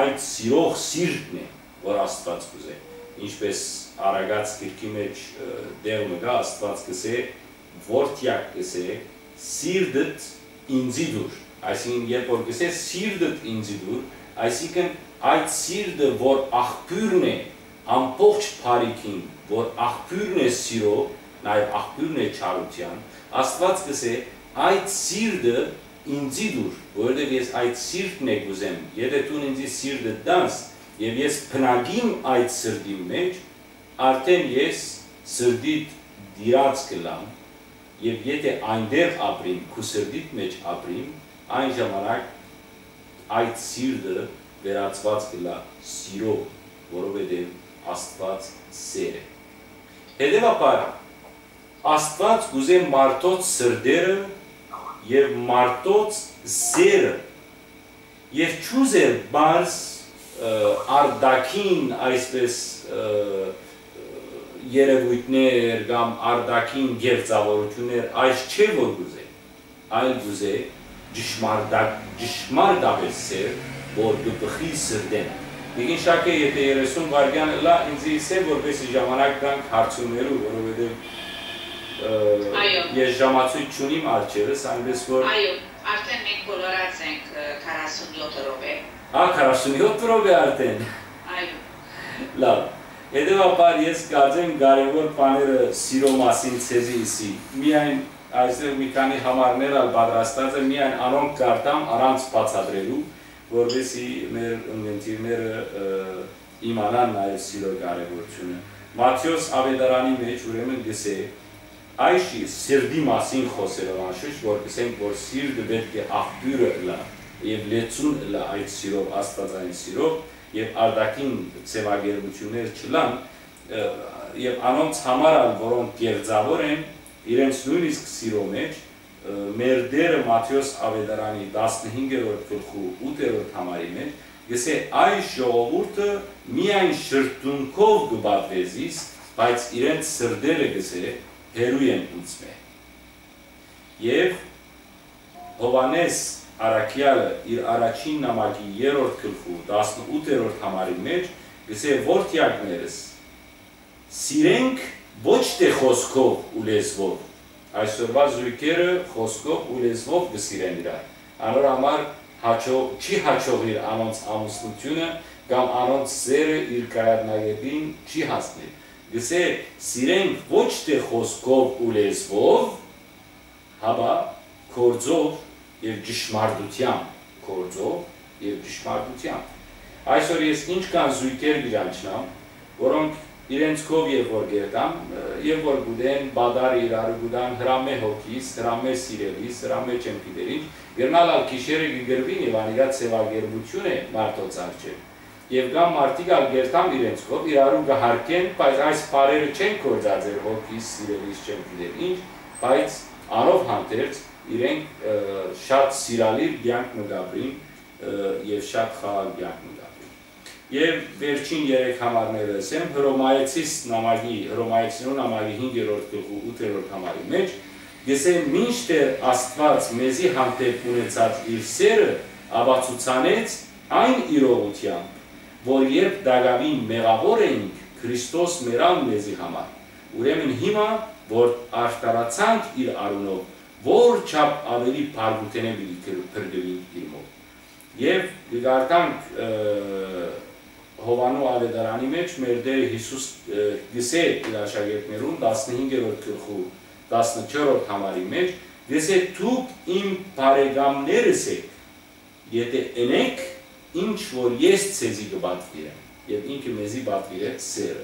այդ սիրող սիրտն է, որ Աստված կուզե, ինչպես Արագած գրքի մեջ դեղ մգա Աստված կսե, որտյակ կսե, սիրտդ ինձի դուր, այսինքն երբ որ կսե սիրտդ ինձի դուր, այսինքն այդ սիրտը, որ աղբյուրն է ամբողջ բարիքին, որ աղբյուրն է սիրո, նաև աղբյուրն է չարության, Աստված կսե այդ սիրտը ինձի դուր, որովհետև ես այդ սիրտն եք ուզեմ, եթե դու ինձի սիրտը տաս, եւ ես փնագիմ այդ սրդի մեջ, արդեն ես սրդիդ դիրած կլամ, եւ եթե այնտեղ ապրիմ, քու սրդիդ մեջ ապրիմ, այն ժամանակ այդ սիրտը վերածված կլա սիրո, որովհետև Աստված սեր է։ Հետևաբար, Աստված կուզե մարդոց սրդերը եւ մարդոց սերը եւ չուզեր բարձ արդակին այսպես երևույթներ կամ արդակին գեղձավորություններ այս չէ որ գուզե, այլ գուզե ճշմարտապես սեր, որ գպխի սրդեն։ Եկին շակ է, եթե 30 վարգյան լա, ինձ իսե, որպեսի ժամանակ կանք հարցումներու, որովհետև ես ժամացույց չունիմ արջերս, այնպես որ… Այո, արդեն մենք բոլորած ենք 47 ռոպե։ 47 ռոպե արդեն։ Այո։ Լավ, հետևաբար ես կարծեմ կարևոր բաները սիրո մասին ցեզի իսի, միայն այստեղ մի քանի համարներ ալ պատրաստած է, միայն անոնք կարտամ առանց բացատրելու, որովհետեւ մեր ընկերները իմանան նաև սիրո կարևորությունը։ Մատթեոս ավետարանի մեջ ուրեմն գսե այս սիրտի մասին խոսելով անշուշտ, որ գսենք, որ սիրտը պետք է աղբյուրը լա եւ լեցուն լա այդ սիրով, աստվածային սիրով եւ արդակին ցեվագերություններ չլան եւ անոնց համար ալ որոնք գեղձավոր են իրենց նույնիսկ սիրո մեջ մեր դերը Մատթեոս ավետարանի 15-րդ գլխու 8-րդ համարի մեջ գսե այս ժողովուրդը միայն շրթունքով կբատվեզիս, բայց իրենց սրդերը գսե հերու են ուծմե։ Եվ Հովանես Արաքյալը իր առաջին նամակի 3-րդ գլխու 18-րդ համարի մեջ գսե որդյակներս սիրենք ոչ թե խոսքով ու լեզվով, այսօրվա զույգերը խոսքով ու լեզվով գսիրեն իրար, անոր համար չի հաչողիր անոնց ամուսնությունը կամ անոնց սերը իր կայարնագետին չի հասնի, գսե սիրենք ոչ թե խոսքով ու լեզվով, հաբա կործով և ճշմարտությամբ, այսօր ես ինչ կան զույգեր գրանչնամ, որոնք իրենց կով և որ գերտամ, և որ գուդեն, բադար իրարու գուդան, հրամե հոգիս, հրամե սիրելիս, հրամե չեմ գիտերին, գրնալ ալ կիշերը գգրվին և անիգա ծևագերբություն է մարդոց արջև։ Եվ գամ մարդիկ ալ գերտամ իրենց կով, իրարու գհարկեն, բայց այս պարերը չեն կործածեր հոգիս, սիրելիս չեմ գիտեր ինչ, բայց անով հանտերց իրենք շատ սիրալիր գյանք մգաբրին և շատ խաղալ գյանք մգաբրին։ Եվ վերջին 3 համարները ասեմ, Հռոմայեցիներու նամակի 5-րդ գլխու 8-րդ համարի մեջ, գսեմ մինչդեռ Աստված մեզի հանդեպ ունեցած իր սերը ապացուցանեց այն իրողությամբ, որ երբ դակավին մեղավոր էինք, Քրիստոս մեռավ մեզի համար։ Ուրեմն հիմա, որ աշտարացանք իր արունով, որ չափ ավելի փառքութենե պիտի փրկվենք իր մոտ։ Եվ գարտանք Հովանու ավետարանի մեջ մեր Տեր Հիսուս գսե իր աշակերտներուն 15-րդ գլխու 14-րդ համարի մեջ գսե դուք իմ բարեկամներս եք, եթե ընեք ինչ որ ես ցեզի կպատվիրեմ, եւ ինքը մեզի պատվիրեց սերը։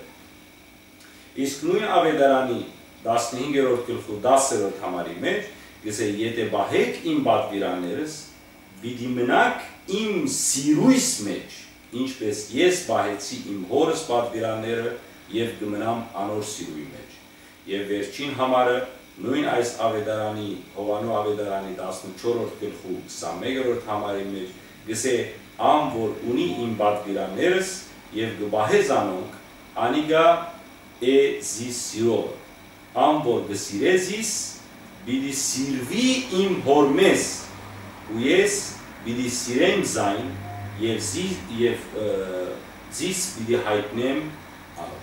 Իսկ նույն ավետարանի 15-րդ գլխու 10-րդ համարի մեջ գսե եթե բահեք իմ պատվիրաններս, պիտի մնաք իմ սիրույս մեջ, ինչպես ես բահեցի իմ հորս պատվիրանները եւ կմնամ անոր սիրույի մեջ։ Եվ վերջին համարը նույն այս ավետարանի Հովանու ավետարանի 14-րդ գլխու 21-րդ համարի մեջ գսե ամ որ ունի իմ պատվիրաններս եւ գբահե զանոնք անիգա է զիս սիրով ամ որ գսիրե զիս պիտի սիրվի իմ հորմես ու ես պիտի սիրեմ զայն եւ զիս պիտի հայտնեմ անոր։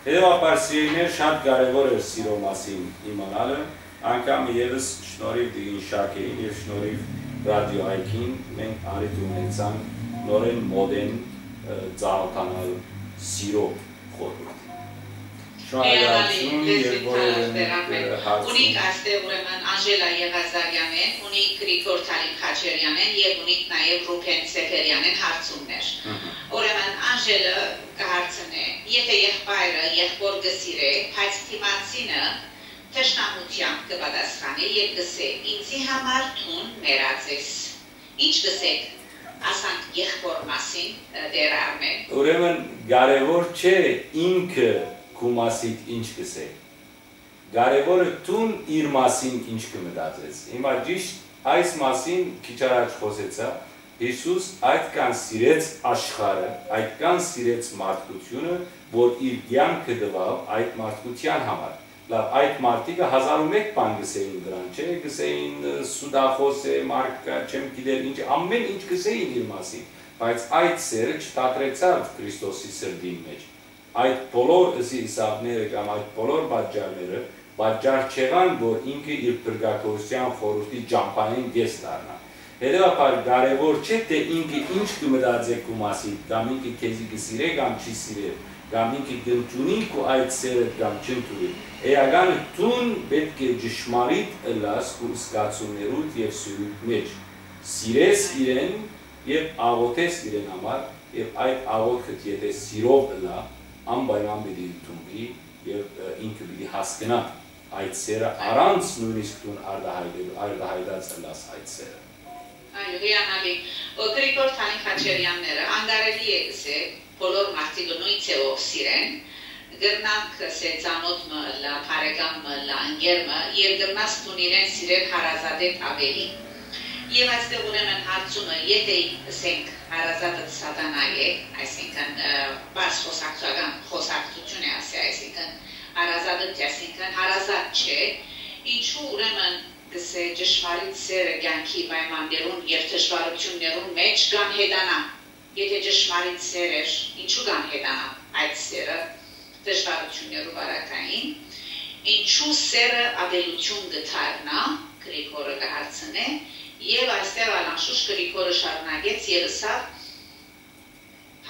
Հետևաբար սիրելիներ շատ կարևոր է սիրո մասին իմանալը, անգամ եւս շնորհիվ Տիկին Շաքեին եւ շնորհիվ ռադիո հայքին մենք արիթ ունեցանք նորեն մոդեն ծանոթանալ սիրո խորհուրդ։ Ունիկ այստեղ ուրեմն Անժելա Եղազարյանեն, ունիկ Գրիգոր Թալին Խաչերյանեն եւ ունիկ նաեւ Ռուբեն Սեֆերյանեն հարցումներ։ Ուրեմն Անժելը կհարցնե, եթե եղբայրը եղբոր գսիրե, բայց թիմացինը թշնամությամբ կպատասխանի եւ գսե ինձի համար թուն մեռած ես։ Ինչ գսեք ասանք եղբոր մասին դեր Արմեն։ Ուրեմն կարևոր չէ ինքը քու մասիդ ինչ գսեք։ Կարևորը տուն իր մասին ինչ կմտածես։ Հիմա ճիշտ այս մասին քիչ առաջ խոսեցա, Հիսուս այդքան սիրեց աշխարհը, այդքան սիրեց մարդկությունը, որ իր կյանքը տվավ այդ մարդկության համար։ Լավ, այդ մարդիկը 1001 բան գսեին դրան, չէ, գսեին սուդախոս է, մարկա, չեմ գիտեր ինչ, ամեն ինչ գսեին իր մասին, բայց այդ սերը չտատրեցավ Քրիստոսի սրտի մեջ։ Այդ բոլոր իսավները կամ այդ բոլոր պատճառները պատճառ չեղան, որ ինքը իր փրկagorության խորհրդի ճամփային դես դառնա։ Հետևաբար կարևոր չէ թե ինքը ինչ կմտածի քո մասին, կամ ինքը քեզի կսիրե կամ չի սիրե, կամ ինքը կընդունի քո այդ սերը կամ չընդունի։ Էականը տուն պետք է ճշմարիտ ըլլաս քո զգացումներուդ եւ սիրուդ մեջ։ Սիրես իրեն եւ աղոթես իրեն համար եւ այդ աղոթքը եթե սիրով ըլլա, անպայման պիտի ընդունվի եւ ինքը պիտի հասկանա այդ սերը առանց նույնիսկ տուն արտահայտած ըլլաս այդ սերը։ Այո, հիանալի։ Գրիգոր Թալին Խաչերյանները անգարելի է գսել, բոլոր մարդիկը նույն ցեով սիրեն, գրնանք սե ծանոթ մը, բարեկամ մը, ընկեր մը, եւ գրնաս տուն իրեն սիրել հարազատետ ավելի։ Եվ այստեղ ուրեմն հարցումը, եթե ասենք հարազատը սատանա է, այսինքն բաց խոսակցություն է ասի, այսինքն հարազատը այսինքն հարազատ չէ, ինչու ուրեմն գսե ճշմարիտ սերը կյանքի պայմաններուն եւ դժվարություններուն մեջ կան հետանա։ Եթե ճշմարիտ սեր էր, ինչու կան հետանա այդ սերը դժվարություններու բարակային, ինչու սերը ավելություն գտարնա, Գրիգորը կհարցնե, եւ այստեղ անշուշտ Գրիգորը շարունակեց եւ ասավ,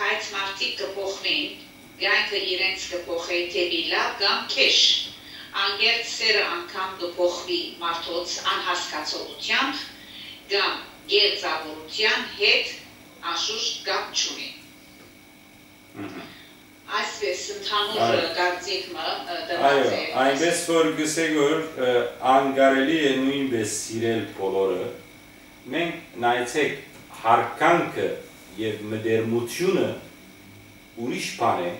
հայց մարդիկ կփոխվեն, կյանքը իրենց կփոխի թեպի լավ կամ քեշ, անգերտ սերը անգամ կփոխվի մարդոց անհասկացողությամբ կամ գերծավորության հետ անշուշտ կապ չունի։ Այսպես ընդհանուր կարծիքը դրված է։ Այնպես որ գսեք որ անգարելի է նույնպես սիրել բոլորը, մենք նայեցեք հարկանքը եւ մդերմությունը ուրիշ բան է,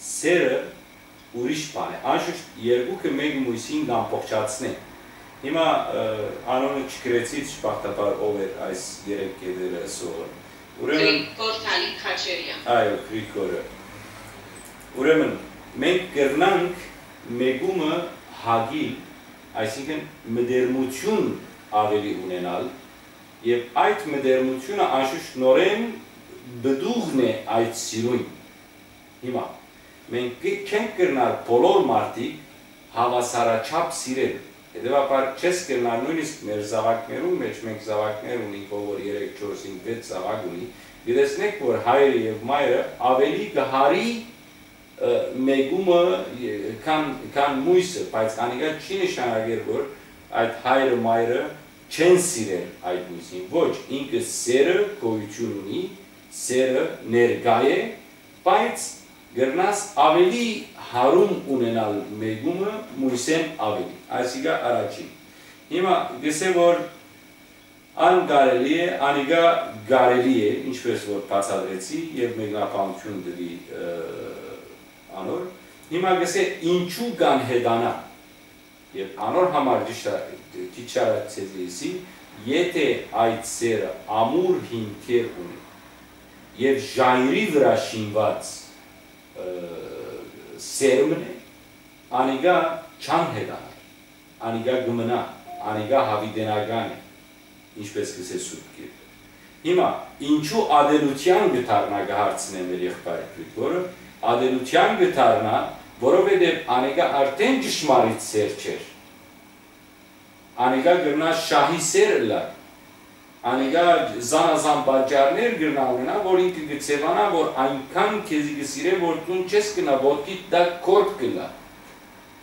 սերը ուրիշ բան է, անշուշտ երկուքը մեկ մույսին ամբողջացնեն։ Հիմա անոնը չգրեցի ճշմարտաբար ով էր այս երեք կետերը ասողը։ Գրիգոր Թալին Խաչերյան։ Այո, Գրիգորը։ Ուրեմն մենք կրնանք մեկումը հագիլ, այսինքն մդերմություն ավելի ունենալ եւ այդ մդերմությունը անշուշտ նորեն բդուղն է այդ սիրուն։ Հիմա, մենք չենք կրնար բոլոր մարդիկ հավասարաչափ սիրել։ Հետևաբար չես կրնար նույնիսկ մեր զավակներում մեջ մենք զավակներ ունենք, ով որ 3, 4, 5, 6 զավակ ունի, գիտեսնեք, որ հայրը և մայրը ավելի գահարի մեգումը կան մույսը, բայց անիկա չի նշանակեր, որ այդ հայրը մայրը չեն սիրել այդ մույսին, ոչ, ինքը սերը գոյություն ունի, սերը ներկա է, բայց գրնաս ավելի հարում ունենալ մեգումը մույսեն ավելի, այսիկա առաջին։ Հիմա գսե, որ անգարելի է, անիկա գարելի է, ինչպես որ բացադրեցի և մեկնաբանություն դրի անոր, հիմա գսե ինչու կան հետանա, և անոր համար ճիչարացեցի, եթե այդ սերը ամուր հիմքեր ունի և ժայրի վրա շինված սերմն է, անիկա չան հետանար, անիկա գմնա, անիկա հավիդենական է, ինչպես կսե սուրբ կերպ։ Հիմա, ինչու ադելության գթարնա գհարցնեմ էր եղբայրը, ադելության գթարնա, որովհետև անիկա արդեն ճշմարիտ սեր չէր, անիկա գրնա շահի սեր լար, անիկա զանազան բաջարներ գրնա ունենա, որ ինքը գծևանա, որ այնքան կեզի գսիր է, որ տուն չես կնա, ոտքի դա կորդ կլա,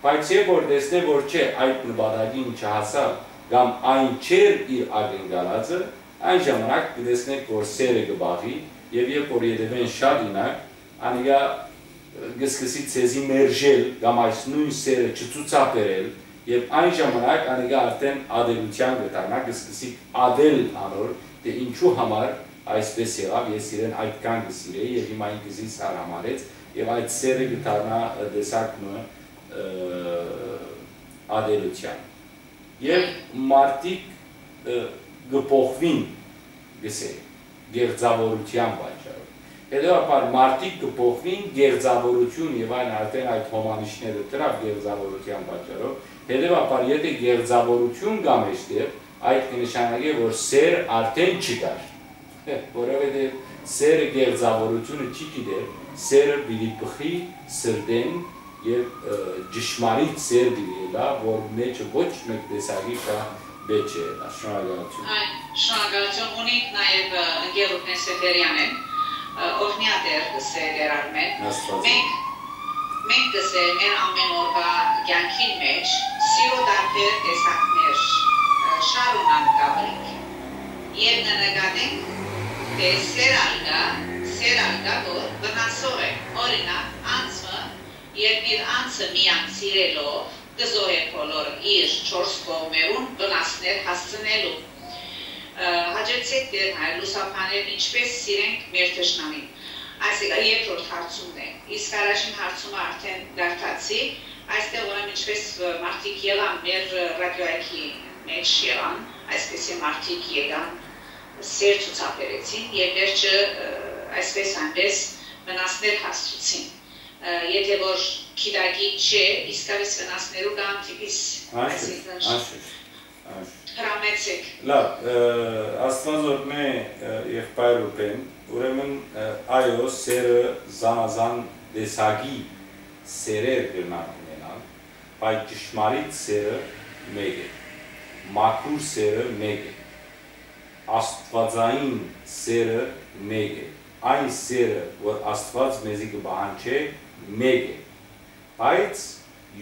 բայց է, որ դեսնե, որ չէ, այդ նվադագին չհասավ, կամ այն չեր իր ագնգալածը, այն ժամանակ կդեսնեք, որ սերը գբաղի, և երբ որ ետևեն շատ ինակ, անիկա գսկսի ցեզի մերժել, կամ այս նույն սերը չծուցապերել, և այն ժամանակ անիկա արդեն ադելության գտարնա, գսկսի ադել անոր, թե ինչու համար այսպես եղավ, ես իրեն այդքան գսիրեի, և հիմա ինքզից հարամարեց, և այդ սերը գտարնա դեսակմը ադելության։ Եվ մարդիկ գպոխվին գսե, գերձավորության բաջարով։ Հետևաբար մարդիկ գպոխվին գերձավորություն և այն արդեն այդ հոմանիշները տրավ գերձավորության բաջարով, հետևաբար եթե գերձավորություն գա մեջտեղ, այդ կնշանակի, որ սեր արդեն չկար, որովհետև սերը գերձավորությունը չի գիտեր, սերը պիտի բխի սրտեն և ճշմարիտ սեր պիտի ելա, որ մեջը ոչ մեկ տեսակի կա բեջ է ելա, շնորհակալություն։ Շնորհակալություն ունենք նաև ընկերուհին Սեֆերյանեն, օգնյատեր գսե դերարմեն, մենք գսե մեր ամեն օրվա կյանքին մեջ սիրո տարբեր տեսակներ շարունակ կապրենք և ննկատենք, թե սեր ալգա, որ վնասող է, օրինակ անձը, երբ իր անձը միան սիրելով գզող է բոլոր իր 4 կողմերուն վնասներ հասցնելու։ Հաջեցեք դեր հայր լուսապաներ ինչպես սիրենք մեր թշնամին։ Այսինքն երկրորդ հարցումն է, իսկ առաջին հարցումը արդեն դարձի, այստեղ ուրեմն ինչպես մարդիկ եղան մեր ռադիոյքի մեջ եղան, այսպես է մարդիկ եկան սեր ցուցաբերեցին և վերջը այսպես այնպես վնասներ հասցուցին։ Եթե որ քիդագի չէ, իսկավից վնասներու կամ տիպիս հրամեցեք։ Լավ, աստվածորդ մե եղբայր ուպեն, ուրեմն այո սերը զանազան դեսագի սերեր գրնան ունենալ, բայց ճշմարիտ սերը մեկ է, մաքուր սերը մեկ է, աստվածային սերը մեկ է, այն սերը, որ աստված մեզի կբահանչե մեկ է, բայց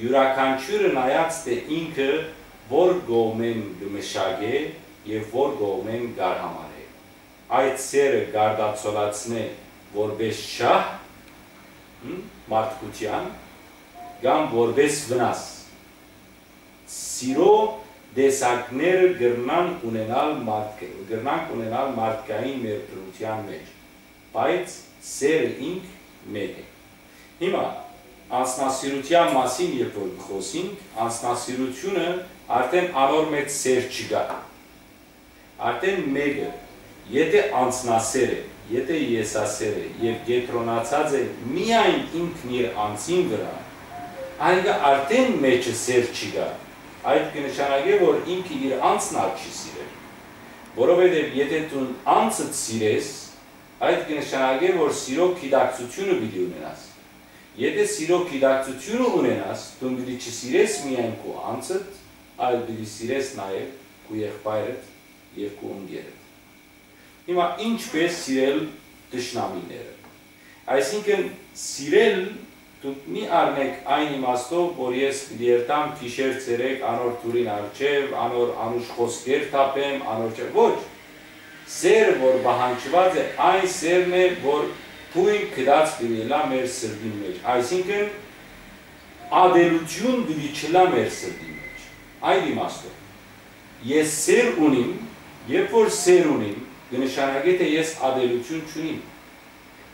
յուրաքանչյուրը նայած թե ինքը որ գողմեն գմշագե և որ գողմեն գարհամար է, այդ սերը գարդացոլացնե որպես շահ մարդկության կամ որպես վնաս, սիրո դեսակները գրնանք ունենալ մարդկային մեր դրության մեջ, բայց սերը ինք մեկ է։ Հիմա, անձնասիրության մասին երբ որ խոսենք, անձնասիրությունը արդեն անոր մեջ սեր չկա, արդեն մեկը, եթե անձնասեր է, եթե եսասեր է և գետրոնացած է միայն ինքն իր անձին վրա, այնքը արդեն մեջը սեր չկա, այդ կնշանակի, որ ինքը իր անձն ալ չի սիրել, որովհետև եթե դու անձդ սիրես, այդ կնշանակի, որ սիրո գիտակցությունը պիտի ունենաս։ Եթե սիրո գիտակցությունը ունենաս, դու պիտի չսիրես միայն քո անձդ, այլ պիտի սիրես նաև քո եղբայրդ եւ քո ընկերդ։ Հիմա ինչպես սիրել դժնամիները։ Այսինքն սիրել դուք մի առնեք այն իմաստով, որ ես երթամ գիշեր ցերեկ անոր դուրին արջև, անոր անուշ խոսքեր թափեմ, անոր չէ, ոչ։ Սեր, որ բահանջված է, այն սերն է, որ թույն կդած դիմելա մեր սրդի մեջ։ Այսինքն ադելություն դի չլա մեր սրդի մեջ։ Այդ իմաստով։ Ես սեր ունիմ, երբ որ սեր ունիմ, կնշանակի թե ես ադելություն չունիմ։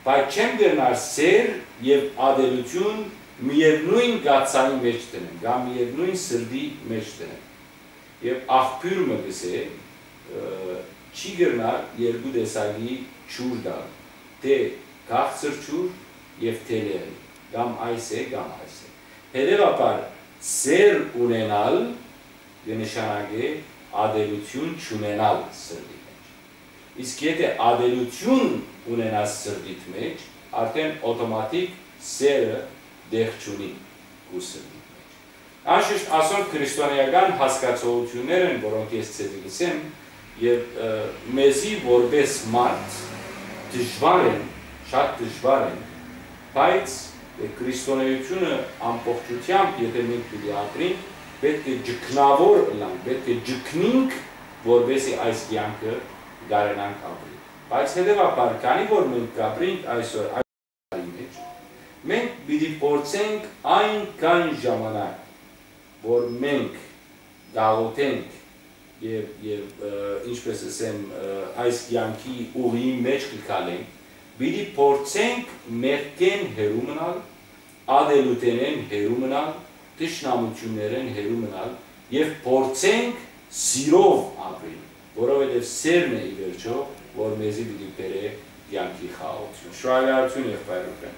Բայց չեմ գնար սեր եւ ադելություն միևնույն գացանի մեջ տնեմ, կամ միևնույն սրդի մեջ տնեմ։ Եվ աղբյուրը գսե չի գնար երկու տեսակի ջուր դալ, թե քաղցր ջուր եւ թե լեղի, կամ այս է, կամ այս է։ Հետևաբար սեր ունենալ կնշանակի ադելություն չունենալ սրդի։ Իսկ եթե ադելություն ունենաս սրդիդ մեջ, արդեն օտոմատիկ սերը դեղ չունի ու սրդիդ մեջ։ Անշուշտ ասոնք քրիստոնեական հասկացություններ են, որոնք ես ցեզի գսեմ, եւ մեզի որպես մարդ դժվար են, շատ դժվար են, բայց քրիստոնեությունը ամբողջությամբ, եթե մենք պիտի ապրենք, պետք է ջքնավոր լինենք, պետք է ջքնենք, որովհետեւ այս կյանքը գարենանք ապրի։ Բայց հետևաբար, քանի որ մենք կապրենք այսօր այս տարի մեջ, մենք պիտի փորձենք այնքան ժամանակ, որ մենք գաղութենք եւ ինչպես ասեմ, այս կյանքի ուղի մեջ կգալենք, պիտի փորձենք մեղքեն հեռու մնալ, ադելութենեն հեռու մնալ, թշնամություններեն հեռու մնալ եւ փորձենք սիրով ապրել, որովհետեւ սերն է ի վերջո, որ մեզի պիտի բերե կյանքի խաղաղություն։ Շնորհակալություն եղբայրուկան։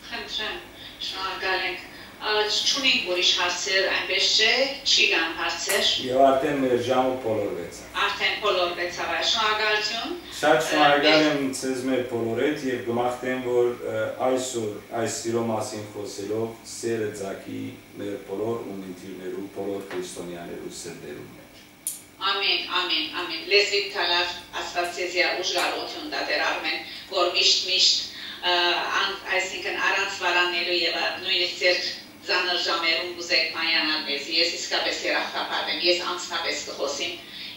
Խնդրեմ, շնորհակալ ենք։ Չունենք ուրիշ հարցեր, այնպես չէ, չի կան հարցեր։ Եվ արդեն մեր ժամը բոլորվեց։ Արդեն բոլորվեց, շնորհակալություն։ Շատ շնորհակալ եմ ձեզ մեր բոլորից եւ գմախտեմ, որ այսօր այս սիրո մասին խոսելով սերը ձակի մեր բոլոր ունեցիներու, բոլոր քրիստոնյաներու սրտերում մեջ։ Ամեն, ամեն, ամեն։ Լեզվիկ թալար աստվածեզիա ուժգարություն դա դեր արմեն, որ միշտ այսինքն առանց վարանելու եւ նույնիսկ ձեր ծանր ժամերում ուզեք մանյանալ մեզ, ես իսկապես երախտապատ եմ, ես անձնապես կխոսիմ,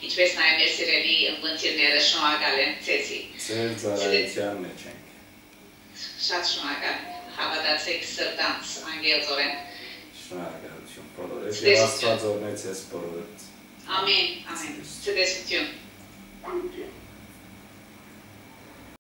ինչպես նաև մեր սիրելի ընկերները շնորհակալ եմ ձեզի։ Ձեր ծառայության մեջ ենք։ Շատ շնորհակալ, հավատացեք սրտանց անգելձորեն։ Շնորհակալություն բոլորիդ եւ Աստված օրհնեց ձեզ բոլորիդ։ Ամեն, ամեն։ Ցտեսություն։